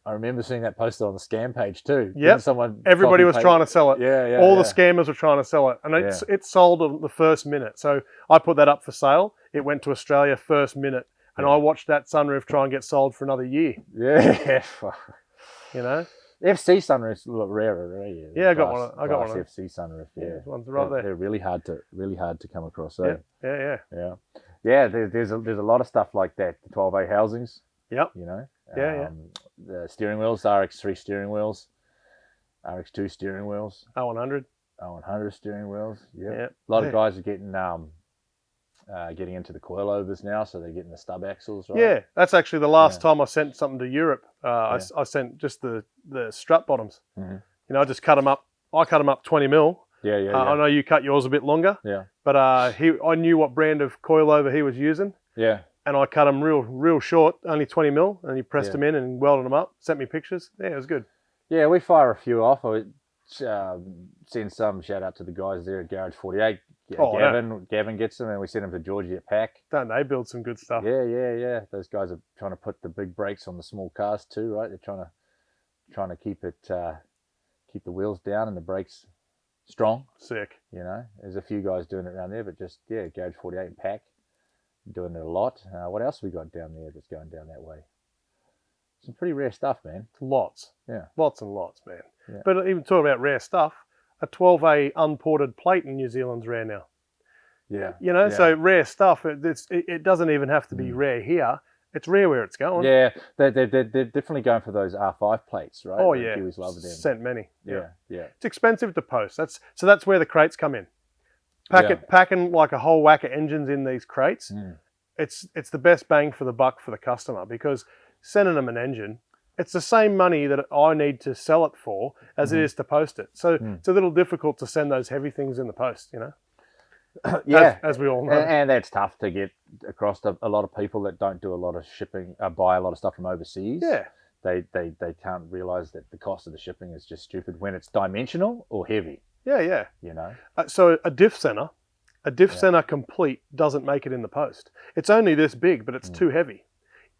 I remember seeing that posted on the scam page too.
Yeah, everybody was trying to sell it.
Yeah.
All the scammers were trying to sell it, and it sold on the first minute. So I put that up for sale. It went to Australia first minute. and I watched that sunroof try and get sold for another year.
Yeah.
You know.
FC sunroofs a lot rarer, right?
Yeah, I got one. I got one.
FC sunroof. Yeah,
one's right there.
They're really hard to come across. So.
Yeah.
There's a lot of stuff like that. The 12A housings.
Yep.
You know.
Yeah.
The steering wheels, RX3 steering wheels, RX2 steering wheels,
O100
steering wheels. Yeah.
Yeah.
A lot of guys are getting into the coilovers now, so they're getting the stub axles, right?
Yeah, that's actually the last time I sent something to Europe. I sent just the strut bottoms.
Mm-hmm.
You know, I just cut them up. I cut them up 20 mil.
Yeah.
I know you cut yours a bit longer.
Yeah.
But I knew what brand of coilover he was using.
Yeah.
And I cut them real short, only 20 mil, and he pressed them in and welded them up. Sent me pictures. Yeah, it was good.
Yeah, we fire a few off. I send some shout out to the guys there at Garage 48. Gavin gets them, and we send them to Georgie at Pack.
Don't they build some good stuff?
Yeah. Those guys are trying to put the big brakes on the small cars too, right? They're trying to keep the wheels down and the brakes strong.
Sick.
You know, there's a few guys doing it around there, but just Garage 48 and Pack doing it a lot. What else we got down there that's going down that way? Some pretty rare stuff, man.
Lots.
Yeah.
Lots and lots, man.
Yeah.
But even talking about rare stuff, a 12A unported plate in New Zealand's rare now.
Yeah.
You know, so rare stuff, it doesn't even have to be rare here. It's rare where it's going.
Yeah, they're definitely going for those R5 plates, right?
Oh,
the
yeah.
Kiwis love them.
Sent many.
Yeah.
It's expensive to post. That's where the crates come in. Packing like a whole whack of engines in these crates, it's the best bang for the buck for the customer, because sending them an engine, it's the same money that I need to sell it for as it is to post it. So it's a little difficult to send those heavy things in the post, you know? As we all know.
And that's tough to get across to a lot of people that don't do a lot of shipping, buy a lot of stuff from overseas.
Yeah.
They can't realise that the cost of the shipping is just stupid when it's dimensional or heavy.
Yeah.
You know?
So a diff center complete doesn't make it in the post. It's only this big, but it's too heavy.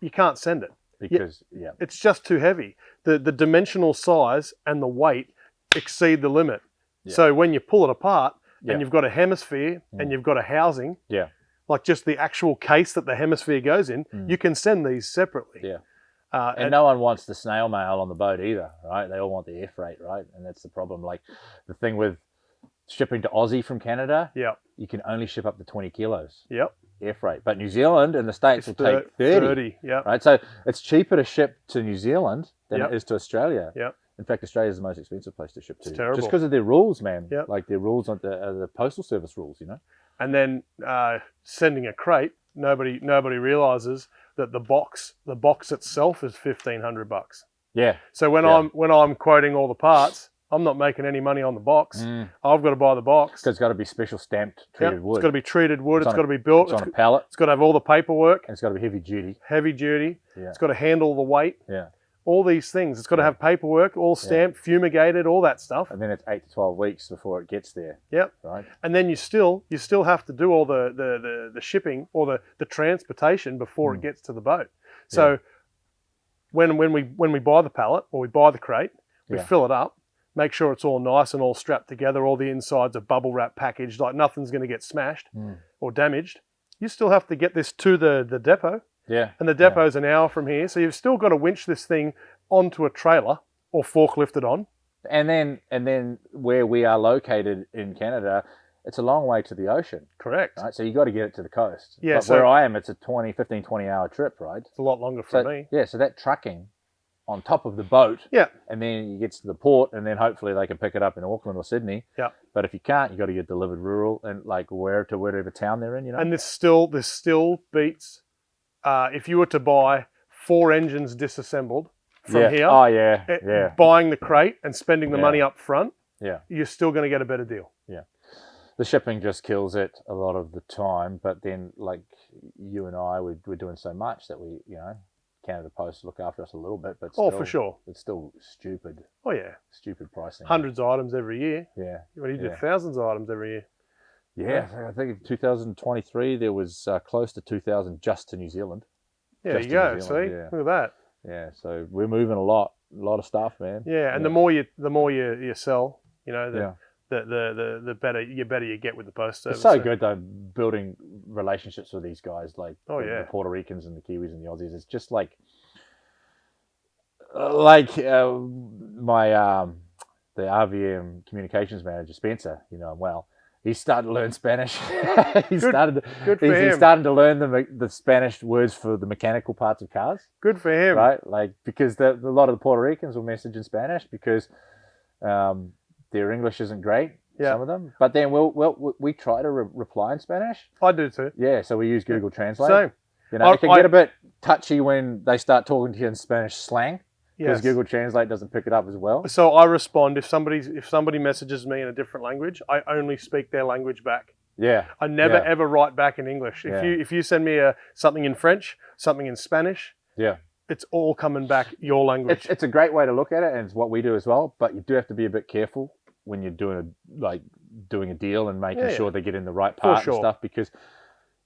You can't send it.
Because,
it's just too heavy. The dimensional size and the weight exceed the limit. Yeah. So when you pull it apart and you've got a hemisphere and you've got a housing, like just the actual case that the hemisphere goes in, you can send these separately.
Yeah. And no one wants the snail mail on the boat either, right? They all want the air freight, right? And that's the problem. Like the thing with shipping to Aussie from Canada, you can only ship up to 20 kilos.
Yep.
Air freight, but New Zealand and the States will take 30. Right, so it's cheaper to ship to New Zealand than it is to Australia. In fact, Australia is the most expensive place to ship to.
It's terrible.
Just because of their rules, man. Like their rules on the postal service rules, you know.
And then sending a crate, nobody realizes that the box itself is $1,500.
Yeah.
So when I'm quoting all the parts, I'm not making any money on the box. I've got to buy the box.
Because it's got to be special stamped treated wood.
It's got to be treated wood. It's got to be built.
It's on a pallet.
It's got to have all the paperwork.
And it's got to be heavy duty.
Yeah. It's got to handle the weight.
Yeah.
All these things. It's got to have paperwork, all stamped, fumigated, all that stuff.
And then it's 8 to 12 weeks before it gets there.
Yep.
Right.
And then you still have to do all the shipping or the transportation before it gets to the boat. So when we buy the pallet or we buy the crate, we fill it up. Make sure it's all nice and all strapped together. All the insides are bubble wrap packaged, like nothing's going to get smashed or damaged. You still have to get this to the depot.
Yeah.
And the depot's an hour from here. So you've still got to winch this thing onto a trailer or forklift it on.
And then where we are located in Canada, it's a long way to the ocean.
Correct.
Right? So you got to get it to the coast.
Yeah.
But where I am, it's a 20 hour trip, right?
It's a lot longer for me.
Yeah. So that trucking on top of the boat, and then it gets to the port, and then hopefully they can pick it up in Auckland or Sydney.
Yeah.
But if you can't, you got to get delivered rural and like wherever town they're in, you know.
And this still beats if you were to buy 4 engines disassembled from here.
Oh yeah.
Buying the crate and spending the money up front.
Yeah.
You're still going to get a better deal.
Yeah. The shipping just kills it a lot of the time, but then like you and I, we're doing so much that we, you know. Canada Post look after us a little bit, but still,
for sure,
it's still stupid.
Oh yeah,
stupid pricing.
Hundreds of items every year.
Yeah,
what do you do? Thousands of items every year.
Yeah, I think in 2023 there was close to 2,000 just to New Zealand.
Yeah, there you go. See, look at that.
Yeah, so we're moving a lot of stuff, man.
Yeah, and the more you sell, you know, the better you get with the post service.
It's so good though, building relationships with these guys, like the Puerto Ricans and the Kiwis and the Aussies. It's just like my the RVM communications manager Spencer, you know him well. He started to learn Spanish. He's starting to learn the Spanish words for the mechanical parts of cars.
Good for him,
right? Like because a lot of the Puerto Ricans will message in Spanish because their English isn't great.
Yeah.
Some of them, but then we try to reply in Spanish.
I do too.
Yeah, so we use Google Translate.
Same.
You know, it can get a bit touchy when they start talking to you in Spanish slang. Because Google Translate doesn't pick it up as well.
So I respond if somebody messages me in a different language, I only speak their language back.
Yeah.
I never ever write back in English. If you send me something in French, something in Spanish, it's all coming back your language.
It's a great way to look at it, and it's what we do as well. But you do have to be a bit careful when you're doing a deal and making sure they get in the right part and stuff, because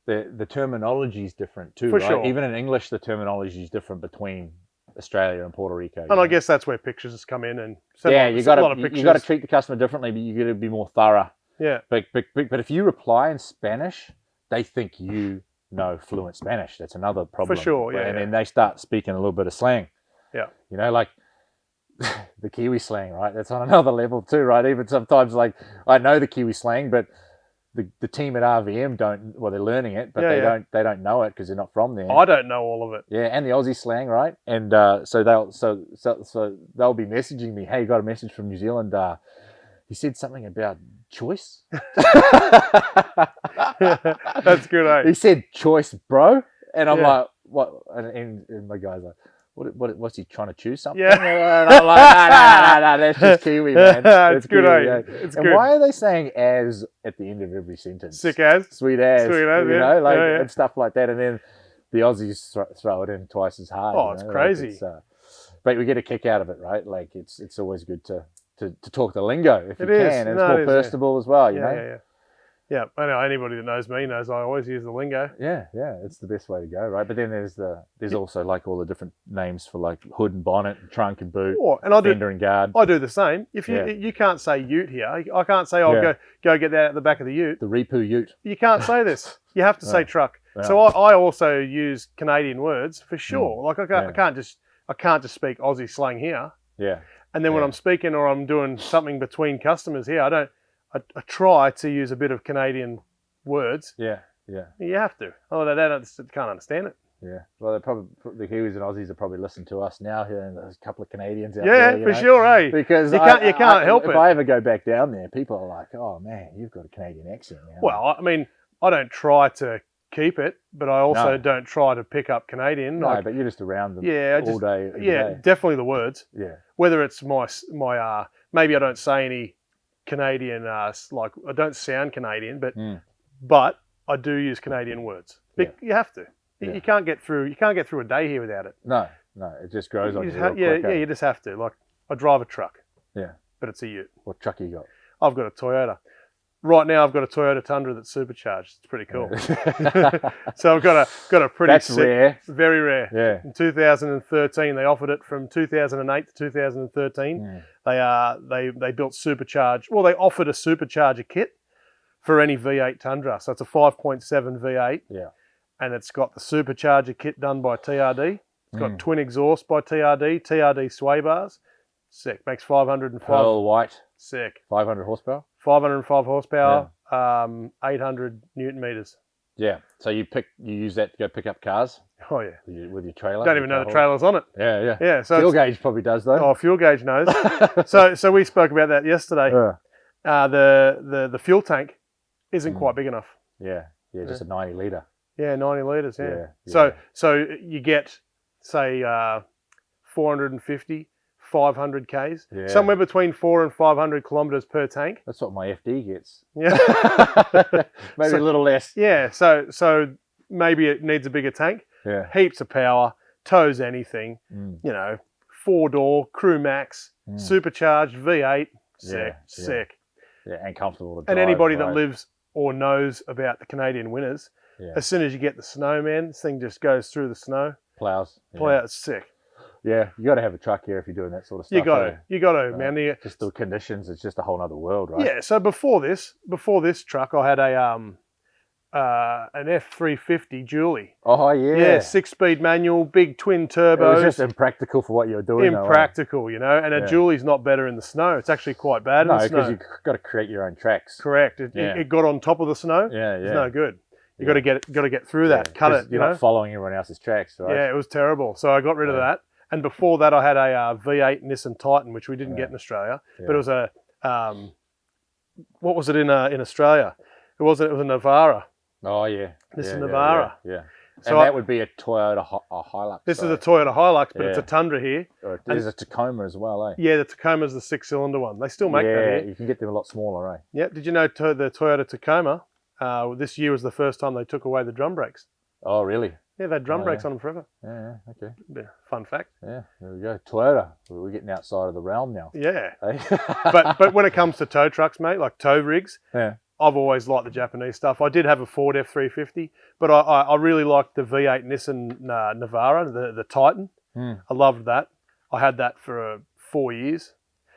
the terminology is different too. Right? Sure. Even in English, the terminology is different between Australia and Puerto Rico.
And I guess that's where pictures come in, and
you got to treat the customer differently, but you got to be more thorough.
Yeah.
But if you reply in Spanish, they think you know fluent Spanish. That's another problem.
For sure, yeah.
And then they start speaking a little bit of slang.
Yeah.
You know, like the Kiwi slang, right? That's on another level too, right? Even sometimes, like, I know the Kiwi slang, but the team at RVM they're learning it, but they don't know it because they're not from there.
I don't know all of it.
Yeah, and the Aussie slang, right? And so they'll be messaging me, hey, got a message from New Zealand. He said something about choice.
That's good, eh?
He said choice, bro. And I'm like, what? And my guy's like, what's he trying to choose something?
Yeah.
And I'm like, no, that's just Kiwi, man.
It's good,
Kiwi,
eh?
Yeah.
It's
and
good.
why are they saying as at the end of every sentence?
Sick as.
Sweet as.
Sweet as,
you know, like, and stuff like that. And then the Aussies throw it in twice as hard.
Oh, it's crazy.
Like but we get a kick out of it, right? Like, it's always good to talk the lingo if you can. And it's more personable as well, you know?
Yeah, I know anybody that knows me knows I always use the lingo.
Yeah, it's the best way to go, right? But then there's also like all the different names for like hood and bonnet, and trunk and boot, fender and guard.
I do the same. If you can't say ute here, I can't say go get that at the back of the ute.
The REPU ute.
You can't say this. You have to say truck. Yeah. So I also use Canadian words for sure. Like I can't just speak Aussie slang here.
Yeah.
And then when I'm speaking or I'm doing something between customers here, I try to use a bit of Canadian words.
Yeah.
You have to. Oh, they can't understand it.
Yeah. Well, the Kiwis and Aussies are probably listening to us now here, and there's a couple of Canadians out
there.
Yeah,
for sure, eh?
Because
you can't help it.
If I ever go back down there, people are like, "Oh man, you've got a Canadian accent now."
Well, I mean, I don't try to keep it, but I also don't try to pick up Canadian.
No, but you're just around them all day. Every day.
Definitely the words.
Yeah.
Whether it's my maybe I don't say any Canadian, like I don't sound Canadian, but I do use Canadian words. You have to. Yeah. You can't get through a day here without it.
No, it just grows on you.
You just have to. Like I drive a truck.
Yeah.
But it's a ute.
What truck you got?
I've got a Toyota. Right now, I've got a Toyota Tundra that's supercharged. It's pretty cool. So I've got a pretty.
That's rare.
Very rare.
Yeah.
In 2013, they offered it from 2008 to 2013. They built supercharged. Well, they offered a supercharger kit for any V8 Tundra. So it's a 5.7 V8.
Yeah.
And it's got the supercharger kit done by TRD. It's got twin exhaust by TRD sway bars. Sick. Makes 505.
Pearl white.
Sick.
500 horsepower.
505 horsepower. 800 Newton meters.
Yeah. So you use that to go pick up cars.
Oh yeah.
With your trailer.
Don't even know the trailer's on it.
Yeah.
Yeah. So
fuel gauge probably does though.
Oh, fuel gauge knows. So we spoke about that yesterday. The fuel tank isn't quite big enough.
Yeah. Just a 90 litre.
Yeah, 90 litres. Yeah. So you get say 450. 500 Ks, somewhere between 400 and 500 kilometres per tank.
That's what my FD gets.
Yeah,
maybe a little less.
Yeah, so maybe it needs a bigger tank.
Yeah,
heaps of power, tows anything. You know, 4-door, crew max, supercharged V8. Sick.
Yeah, and comfortable to drive.
And anybody that lives or knows about the Canadian winters, as soon as you get the snow, man, this thing just goes through the snow.
Plows.
Plows, sick.
Yeah, you got to have a truck here if you're doing that sort of stuff.
You got
eh?
to. You got to, man.
Just the conditions, it's just a whole other world, right?
Yeah. So before this truck, I had an F350 dually.
Oh, yeah.
Yeah, 6-speed manual, big twin
It was
turbos.
just impractical for what you were doing.
Impractical, you know. And a dually's not better in the snow. It's actually quite bad in the snow.
No, because you've got to create your own tracks.
Correct. It got on top of the snow.
Yeah,
It's no good. You got to get through that. Cut it.
You're not following everyone else's tracks, right?
Yeah, it was terrible. So I got rid of that. And before that, I had a V8 Nissan Titan, which we didn't get in Australia.
Yeah.
But it was a what was it in Australia? It was a Navara.
Oh, yeah.
Nissan Navara.
Yeah.
So
and that would be a Toyota Hilux.
This is a Toyota Hilux, but it's a Tundra here.
There's a Tacoma as well, eh?
Yeah, the Tacoma's the 6-cylinder one. They still make that here.
Yeah, you can get them a lot smaller, eh?
Yeah. Did you know the Toyota Tacoma, this year was the first time they took away the drum brakes?
Oh, really?
Yeah, they had drum brakes on them forever.
Yeah, okay.
Fun fact.
Yeah, there we go. Toyota. We're getting outside of the realm now.
Yeah.
Eh?
but when it comes to tow trucks, mate, like tow rigs,
yeah.
I've always liked the Japanese stuff. I did have a Ford F350, but I really liked the V8 Nissan Navara, the Titan. I loved that. I had that for 4 years.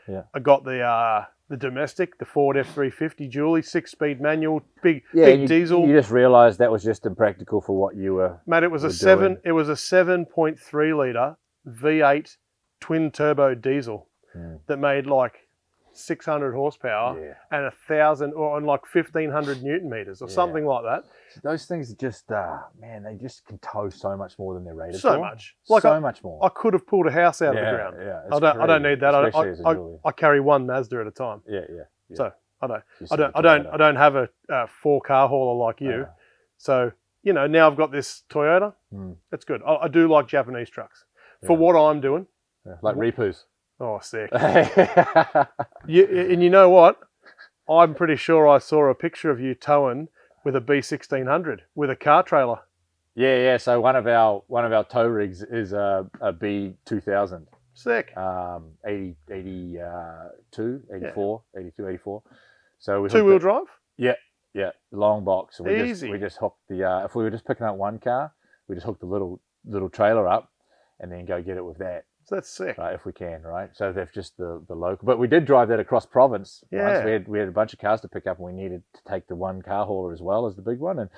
Yeah.
I got the domestic, the Ford F350 dually, 6-speed manual, big diesel.
You just realised that was just impractical for what you were.
Mate, it was a 7.3 litre V8 twin turbo diesel that made like 600 horsepower and 1,000 or on like 1,500 Newton meters or something like that.
Those things just, man, they just can tow so much more than they're rated
so
for.
much. Like
so much more.
I could have pulled a house out of the ground.
Yeah,
I don't need that. I carry one Mazda at a time.
Yeah.
So I don't have a 4-car hauler like you. So you know, now I've got this Toyota. That's good. I do like Japanese trucks for what I'm doing.
Yeah, like repus.
Oh, sick. And you know what? I'm pretty sure I saw a picture of you towing with a B1600 with a car trailer.
Yeah. So one of our tow rigs is a B2000.
Sick.
82, 84, 82, 84. So we
two-wheel drive?
Yeah. Long box. So
Easy.
We just hooked the, if we were just picking up one car, we just hooked the little trailer up and then go get it with that.
So that's sick.
Right, if we can, right? So they've just the local. But we did drive that across province.
Yeah.
Right? So we had a bunch of cars to pick up and we needed to take the one car hauler as well as the big one.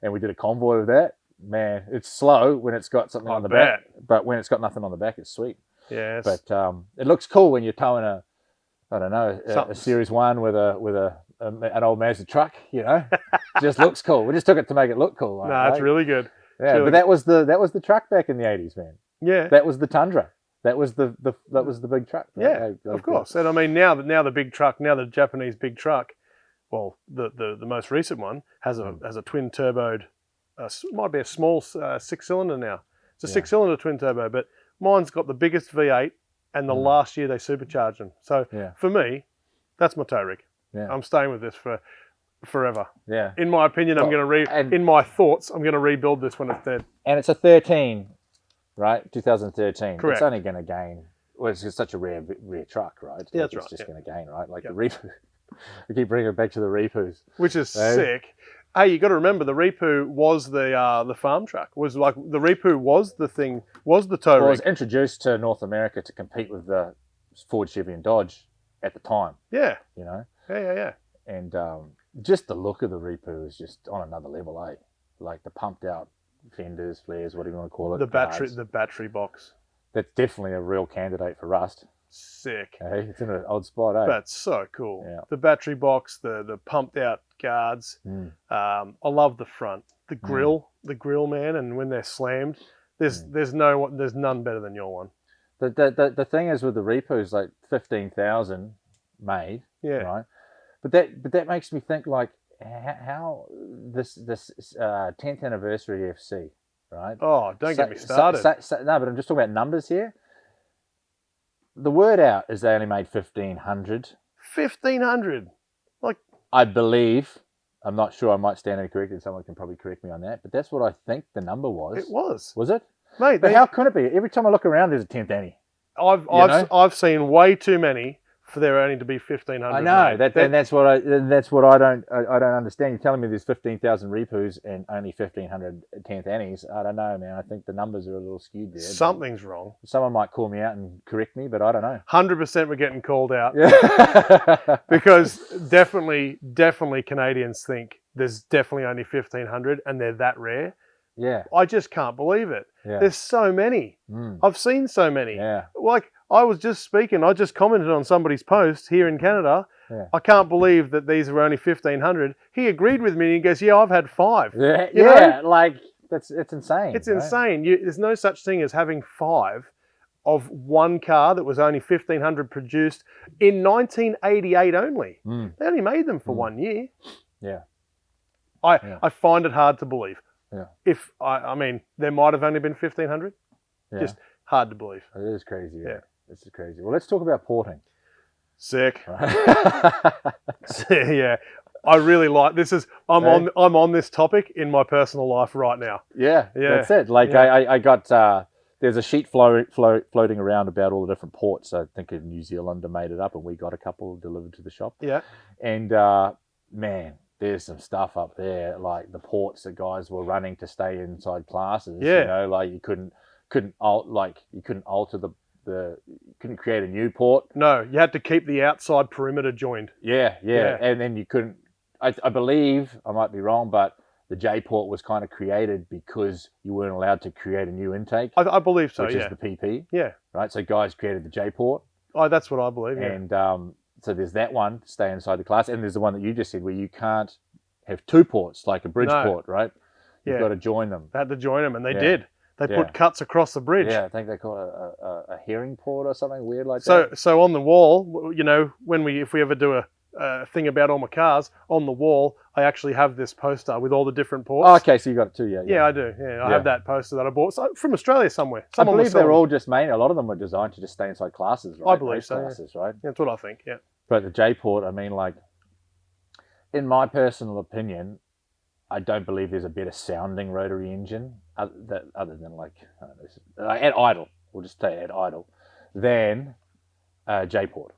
And we did a convoy with that. Man, it's slow when it's got something on the back. But when it's got nothing on the back, it's sweet.
Yes.
But it looks cool when you're towing a Series 1 with an old Mazda truck, you know. Just looks cool. We just took it to make it look cool.
No, it's really good.
Yeah,
really
but that was the truck back in the 80s, man.
Yeah.
That was the Tundra. That was the big truck.
Right? Yeah, of course. And I mean now the big truck, now the Japanese big truck, well, the most recent one has a twin turboed, might be a small 6-cylinder now. It's a 6-cylinder twin turbo, but mine's got the biggest V8, and the last year they supercharged them. So for me, that's my tow rig. Yeah. I'm staying with this for forever. Yeah. In my opinion, in my thoughts, I'm going to rebuild this when it's dead.
And it's a 13, right? 2013.
Correct.
It's only going to gain. Well, it's just such a rare truck, right?
Yeah, that's right.
It's just going to gain, right? Like the REPU. We keep bringing it back to the REPUs,
which is sick. Hey, you got to remember the REPU was the farm truck. Was like the REPU was the thing, was the tow rig.
It was introduced to North America to compete with the Ford, Chevy, and Dodge at the time.
Yeah.
You know.
Yeah.
And just the look of the REPU is just on another level, eh? Like the pumped out fenders, flares, whatever you want to call it.
The battery box.
That's definitely a real candidate for rust.
Sick.
Hey, it's in an odd spot, eh?
That's so cool.
Yeah.
The battery box, the pumped out guards. I love the front, the grill, man, and when they're slammed, there's none better than your one.
The thing is with the REPUs, like 15,000 made, right? But that makes me think like how this 10th anniversary FC, right?
Oh, don't get me started.
No, but I'm just talking about numbers here. The word out is they only made 1,500.
1,500, like
I believe. I'm not sure. I might stand incorrected. Someone can probably correct me on that. But that's what I think the number was.
It was.
Was it?
Mate,
but how could it be? Every time I look around, there's a 10th Annie.
I've seen way too many for there only to be 1,500.
I know and that's what I don't understand. You're telling me there's 15,000 REPUs and only 1,500 10th annies. I don't know, man. I think the numbers are a little skewed there.
Something's wrong.
Someone might call me out and correct me, but I don't know.
100% we're getting called out.
Yeah.
Because definitely Canadians think there's definitely only 1,500 and they're that rare.
Yeah.
I just can't believe it.
Yeah.
There's so many. I've seen so many.
Yeah.
Like, I was just speaking, I just commented on somebody's post here in Canada.
Yeah.
I can't believe that these are only 1,500. He agreed with me and he goes, yeah, I've had 5.
Yeah,
You know?
yeah, like it's insane.
It's
right?
insane. There's no such thing as having 5 of one car that was only 1,500 produced in 1988 only. They only made them for 1 year.
Yeah.
I find it hard to believe.
Yeah.
If I mean, there might have only been 1,500.
Yeah.
Just hard to believe.
It is crazy. Yeah. This is crazy. Well, let's talk about porting.
Sick. Yeah. I really like this. I'm on this topic in my personal life right now.
Yeah. That's it. Like I got there's a sheet floating around about all the different ports. I think in New Zealand made it up, and we got a couple delivered to the shop.
Yeah.
And man, there's some stuff up there, like the ports that guys were running to stay inside classes.
Yeah.
You know, like you couldn't alter you couldn't create a new port.
No, you had to keep the outside perimeter joined.
Yeah. And then you couldn't. I believe, I might be wrong, but the J port was kind of created because you weren't allowed to create a new intake.
I believe so.
Which
yeah.
is the PP.
Yeah.
Right. So guys created the J port.
Oh, that's what I believe. Yeah.
And so there's that one, stay inside the class, and there's the one that you just said where you can't have 2 ports like a bridge port, right? You've got to join them.
They had to join them, and they did. They put cuts across the bridge.
Yeah, I think they call it a herring port or something weird like that.
So on the wall, you know, if we ever do a thing about all my cars, on the wall, I actually have this poster with all the different ports.
Oh, okay, so you got it too, yeah.
Yeah, I do. Yeah, I have that poster that I bought from Australia somewhere.
I believe they're all just a lot of them were designed to just stay inside classes, right?
I believe so.
Classes, right?
That's what I think, yeah.
But the J port, I mean, like, in my personal opinion, I don't believe there's a better sounding rotary engine other than like at idle. We'll just say at idle than J port.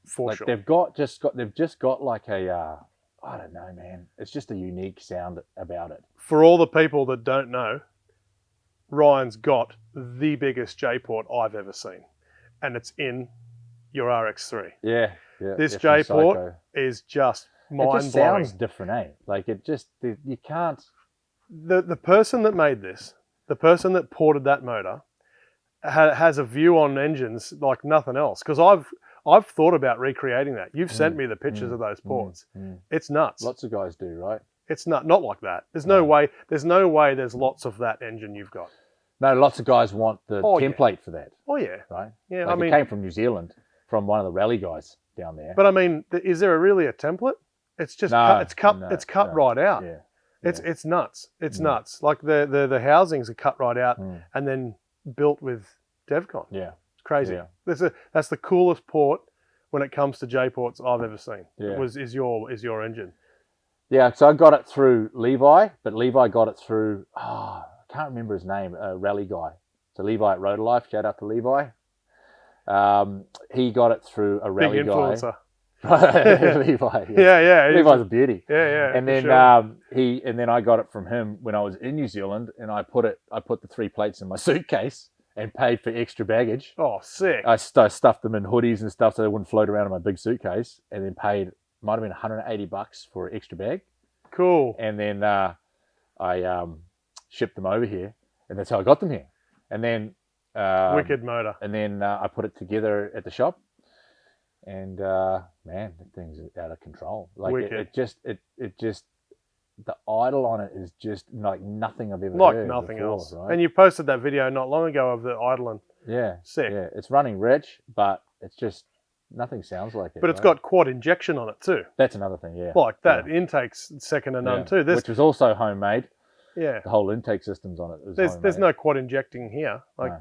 For sure.
They've just got like a I don't know, man. It's just a unique sound about it.
For all the people that don't know, Ryan's got the biggest J port I've ever seen, and it's in your RX-3.
Yeah.
This J port is just mind-blowing.
It just sounds different, eh? Like you can't.
The person that made this, the person that ported that motor, has a view on engines like nothing else. Because I've thought about recreating that. You've sent me the pictures of those ports. It's nuts.
Lots of guys do, right?
It's not like that. There's no way. There's no way. There's lots of that engine you've got.
No, lots of guys want the template for that.
Oh yeah.
Right.
Yeah.
Like
I mean,
it came from New Zealand, from one of the rally guys down there.
But I mean, is there really a template? It's just it's cut right out.
Yeah.
It's nuts. It's nuts. Like the housings are cut right out and then built with Devcon.
Yeah.
It's crazy.
Yeah.
That's the coolest port when it comes to J ports I've ever seen.
Yeah.
Is your engine.
Yeah, so I got it through Levi, but Levi got it through I can't remember his name, a rally guy. So Levi at Rotor Life, shout out to Levi. He got it through a rally
Big influencer.
guy. Levi.
Yeah.
Levi's a beauty.
Yeah.
And then
sure.
and then I got it from him when I was in New Zealand, and I put the 3 plates in my suitcase and paid for extra baggage.
Oh, sick.
I stuffed them in hoodies and stuff so they wouldn't float around in my big suitcase, and then paid, might have been $180 for an extra bag.
Cool.
And then I shipped them over here, and that's how I got them here. And then
wicked motor.
And then I put it together at the shop, and man, that thing's out of control. Like it just the idle on it is just like nothing I've ever heard
nothing
before,
else.
right?
And you posted that video not long ago of the idling.
Yeah,
sick.
Yeah, it's running rich, but it's just nothing sounds like it.
But it's got quad injection on it too.
That's another thing. Yeah,
like that intake's second to none too.
Which was also homemade.
Yeah,
the whole intake systems on it.
There's no quad injecting here. Like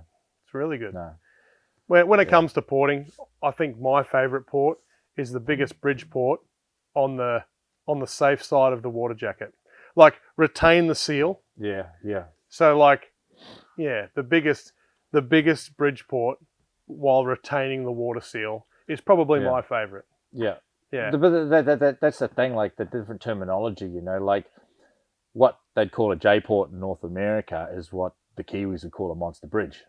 it's really good.
No.
When it comes to porting, I think my favourite port is the biggest bridge port on the safe side of the water jacket. Like retain the seal.
Yeah.
So like, the biggest bridge port while retaining the water seal is probably
Yeah.
my favourite.
Yeah.
Yeah.
But that's the thing, like the different terminology, you know, like what they'd call a J-port in North America is what the Kiwis would call a monster bridge.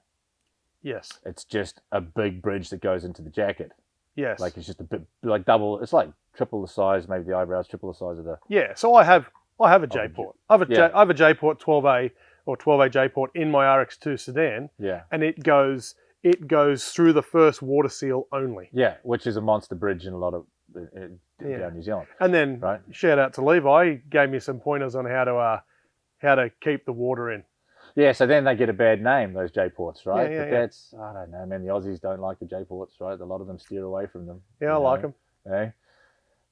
Yes.
It's just a big bridge that goes into the jacket.
Yes.
Like it's just a bit like double, it's like triple the size, maybe the eyebrows, triple the size of the...
Yeah, so I have a J-port. I have a J-port 12A or 12A J-port in my RX2 sedan,
Yeah.
and it goes through the first water seal only.
Yeah, which is a monster bridge in a lot of down New Zealand.
And then
Right.
shout out to Levi, he gave me some pointers on how to keep the water in.
Yeah, so then they get a bad name, those J-ports, right?
Yeah,
but that's, I don't know, man, the Aussies don't like the J-ports, right? A lot of them steer away from them.
Yeah, I like them.
Eh?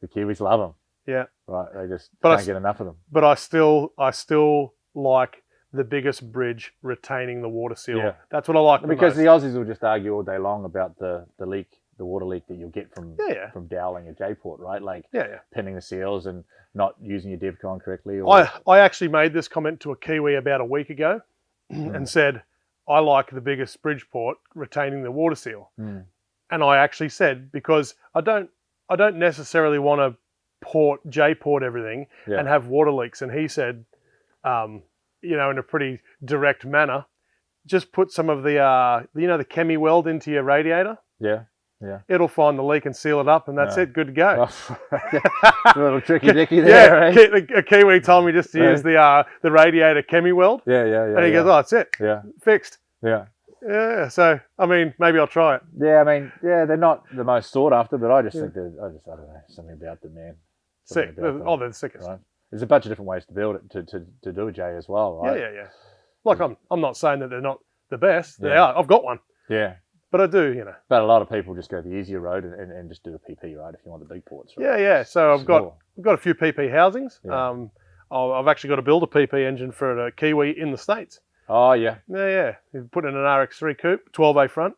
The Kiwis love them.
Yeah.
Right, they just
But
can't get enough of them.
But I still like the biggest bridge retaining the water seal.
Yeah.
That's what I like
Because
the
the
most.
Aussies will just argue all day long about the leak, the water leak that you'll get from doweling a J-port, right? Like pinning the seals and not using your DevCon correctly. Or...
I actually made this comment to a Kiwi about a week ago and said, I like the biggest Bridgeport retaining the water seal.
Mm.
And I actually said, because I don't necessarily want to J-port everything and have water leaks. And he said, you know, in a pretty direct manner, just put some of the, the Chemi weld into your radiator.
Yeah. Yeah.
It'll find the leak and seal it up, and that's it. Good to go.
A little tricky dicky there.
Yeah, a Kiwi told me just to use the radiator Chemi weld.
Yeah.
And he goes, "Oh, that's it.
Yeah.
Fixed."
Yeah.
Yeah. So I mean, maybe I'll try it.
Yeah. I mean, yeah, they're not the most sought after, but I just think I don't know, something about them, man.
Sick. They're the sickest.
Right? There's a bunch of different ways to build it to do a J as well, right?
Yeah. Like I'm not saying that they're not the best. They are. I've got one.
Yeah.
But I do, you know.
But a lot of people just go the easier road and just do a PP, right? If you want the big ports, right?
Yeah. So I've got a few PP housings.
Yeah.
I've actually got to build a PP engine for a Kiwi in the States.
Oh yeah.
Yeah. We've put in an RX3 coupe, 12A front.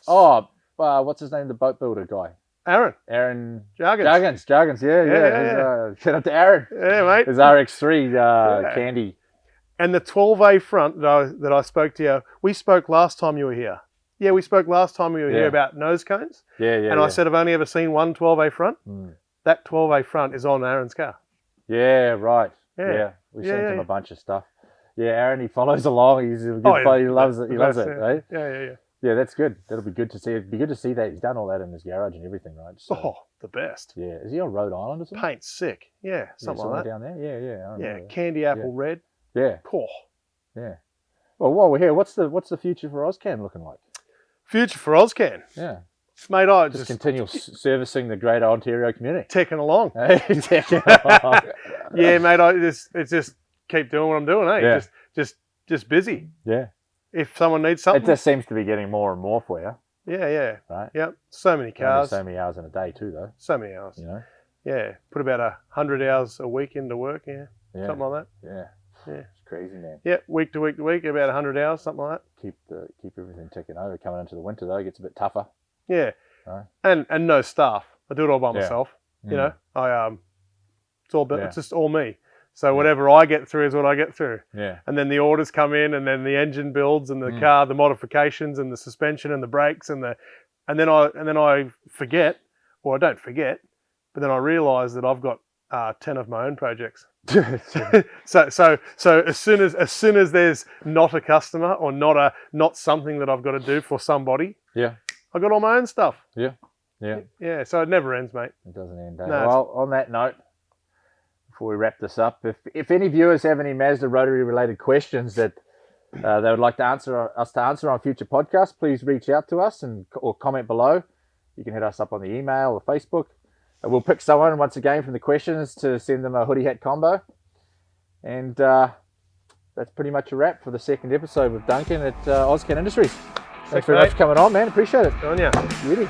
Oh, what's his name? The boat builder guy.
Aaron
Jargons. Yeah. Shout out to Aaron.
Yeah, mate.
His RX3 candy.
And the 12A front that I spoke to you, we spoke last time you were here. Yeah, we spoke last time we were here about nose cones.
Yeah.
And I said I've only ever seen one 12A front.
Mm.
That 12A front is on Aaron's car.
Yeah, right. Yeah. We sent him a bunch of stuff. Yeah, Aaron, he follows along. He's a good player. He loves it. He loves it, right?
Yeah.
Yeah, that's good. That'll be good to see. It'd be good to see that he's done all that in his garage and everything, right? So,
the best.
Yeah. Is he on Rhode Island or something?
Paint's sick. Yeah, something like that.
Down there? Yeah. I remember.
Candy apple red.
Yeah.
Oh.
Yeah. Well, while we're here, what's the future for AUSCAN looking like?
Future for AUSCAN.
Yeah.
Mate, I
just continue servicing the greater Ontario community.
Ticking along.
Hey, ticking along.
Yeah, mate, it's just keep doing what I'm doing, eh?
Yeah.
Just busy.
Yeah.
If someone needs something.
It just seems to be getting more and more for you.
Yeah.
Right?
Yep. So many cars.
So many hours in a day too, though.
So many hours.
You know?
Yeah. Put about 100 hours a week into work, something like that.
Yeah. It's crazy, man.
Yeah, week to week, about 100 hours, something like that.
Keep everything ticking over. Coming into the winter, though, it gets a bit tougher.
Yeah.
Right.
And no staff. I do it all by myself. You know, it's just all me. So whatever I get through is what I get through.
Yeah.
And then the orders come in, and then the engine builds, and the car, the modifications, and the suspension, and the brakes, and then I forget, or I don't forget, but then I realise that I've got 10 of my own projects. so as soon as there's not a customer or not something that I've got to do for somebody, I got all my own stuff. Yeah. So it never ends, mate.
It doesn't end.
No,
well, on that note, before we wrap this up, if any viewers have any Mazda Rotary related questions that they would like to answer on future podcasts, please reach out to us or comment below. You can hit us up on the email or Facebook. We'll pick someone once again from the questions to send them a hoodie hat combo. And that's pretty much a wrap for the second episode with Duncan at AUSCAN Industries. Thanks very much for coming on, man. Appreciate it.
On ya.
Beauty.